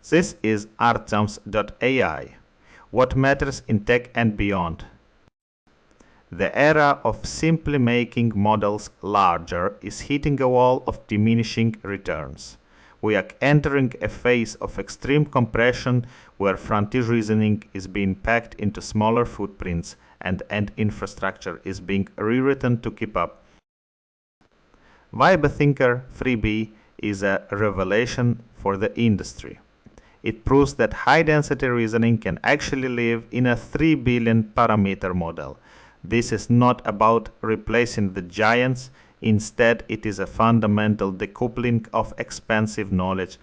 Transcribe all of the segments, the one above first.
This is Artems.ai. What matters in tech and beyond. The era of simply making models larger is hitting a wall of diminishing returns. We are entering a phase of extreme compression where frontier reasoning is being packed into smaller footprints and infrastructure is being rewritten to keep up. VibeThinker 3B is a revelation for the industry. It proves that high-density reasoning can actually live in a 3 billion parameter model. This is not about replacing the giants. Instead, it is a fundamental decoupling of expensive knowledge.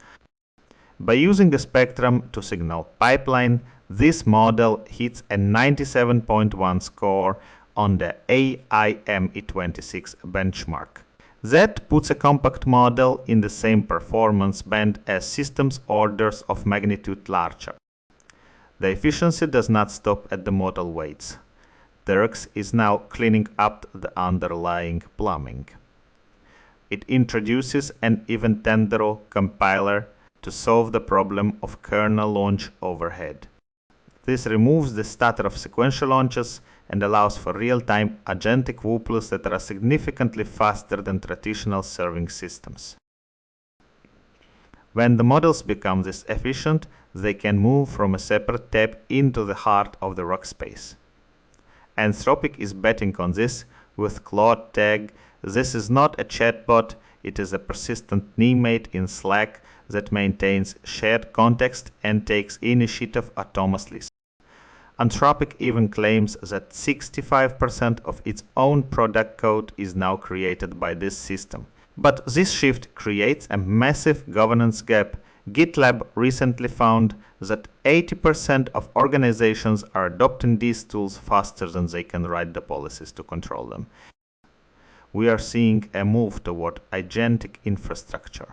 By using a spectrum to signal pipeline, this model hits a 97.1 score on the AIME26 benchmark. That puts a compact model in the same performance band as systems orders of magnitude larger. The efficiency does not stop at the model weights. Turks is now cleaning up the underlying plumbing. It introduces an Eventendero compiler to solve the problem of kernel launch overhead. This removes the stutter of sequential launches and allows for real-time agentic whoopers that are significantly faster than traditional serving systems. When the models become this efficient, they can move from a separate tab into the heart of the workspace. Anthropic is betting on this with Claude tag. This is not a chatbot, it is a persistent teammate in Slack that maintains shared context and takes initiative autonomously. Anthropic even claims that 65% of its own product code is now created by this system. But this shift creates a massive governance gap. GitLab recently found that 80% of organizations are adopting these tools faster than they can write the policies to control them. We are seeing a move toward agentic infrastructure.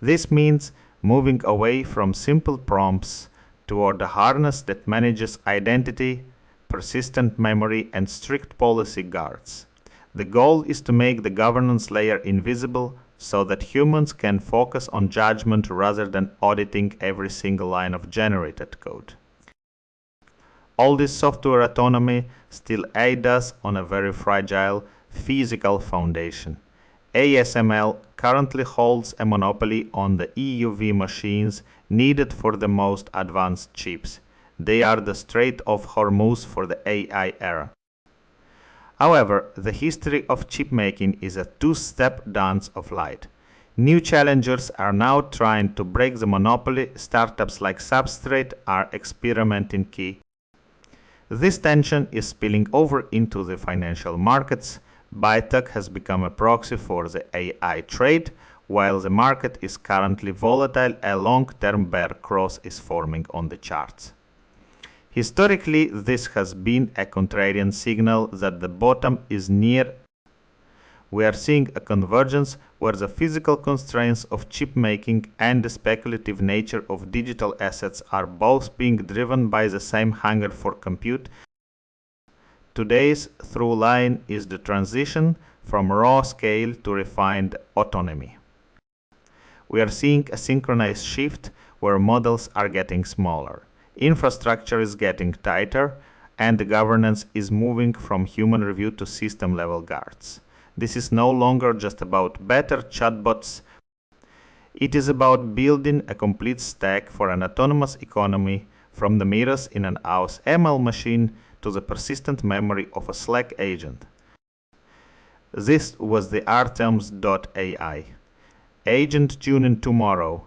This means moving away from simple prompts toward a harness that manages identity, persistent memory, and strict policy guards. The goal is to make the governance layer invisible so that humans can focus on judgment rather than auditing every single line of generated code. All this software autonomy still aids us on a very fragile physical foundation. ASML currently holds a monopoly on the EUV machines needed for the most advanced chips. They are the Strait of Hormuz for the AI era. However, the history of chipmaking is a two-step dance of light. New challengers are now trying to break the monopoly. Startups like Substrate are experimenting key. This tension is spilling over into the financial markets. Biotech has become a proxy for the AI trade. While the market is currently volatile, a long-term bear cross is forming on the charts. Historically, this has been a contrarian signal that the bottom is near. We are seeing a convergence where the physical constraints of chip making and the speculative nature of digital assets are both being driven by the same hunger for compute. Today's through line is the transition from raw scale to refined autonomy. We are seeing a synchronized shift where models are getting smaller, infrastructure is getting tighter, and the governance is moving from human review to system-level guards. This is no longer just about better chatbots. It is about building a complete stack for an autonomous economy, from the mirrors in an house ML machine to the persistent memory of a Slack agent. This was the Artems.ai. Agent tune in tomorrow.